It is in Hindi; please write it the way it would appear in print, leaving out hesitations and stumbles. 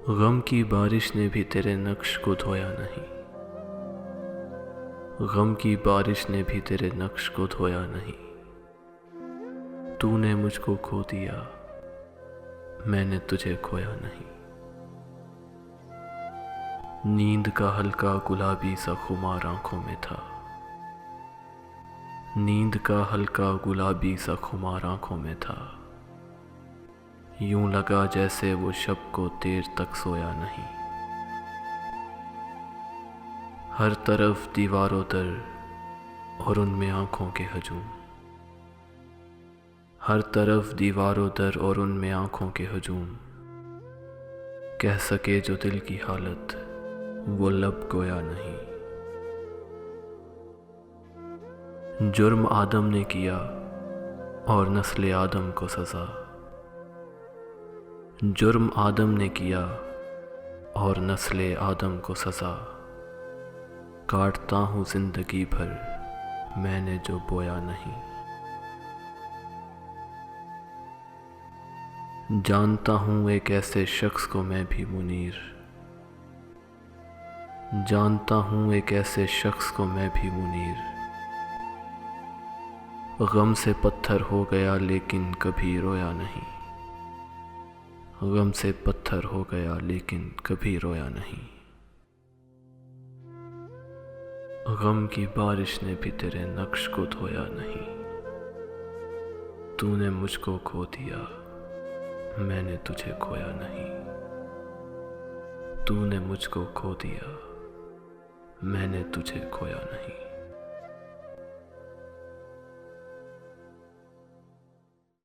गम की बारिश ने भी तेरे नक्श को धोया नहीं। गम की बारिश ने भी तेरे नक्श को धोया नहीं। तूने मुझको खो दिया, मैंने तुझे खोया नहीं। नींद का हल्का गुलाबी सा खुमार आंखों में था। नींद का हल्का गुलाबी सा खुमार आंखों में था। यूं लगा जैसे वो शब को देर तक सोया नहीं। हर तरफ दीवारों दर और उनमें आंखों के हजूम। हर तरफ दीवारों दर और उनमें आंखों के हजूम। कह सके जो दिल की हालत वो लब गोया नहीं। जुर्म आदम ने किया और नस्ल आदम को सज़ा। जुर्म आदम ने किया और नस्ल आदम को सज़ा। काटता हूँ जिंदगी भर मैंने जो बोया नहीं। जानता हूँ एक ऐसे शख्स को मैं भी मुनीर। जानता हूँ एक ऐसे शख्स को मैं भी मुनीर। गम से पत्थर हो गया लेकिन कभी रोया नहीं। गम से पत्थर हो गया लेकिन कभी रोया नहीं। गम की बारिश ने भी तेरे नक्श को धोया नहीं। तूने मुझको खो दिया, मैंने तुझे खोया नहीं। तूने मुझको खो दिया, मैंने तुझे खोया नहीं।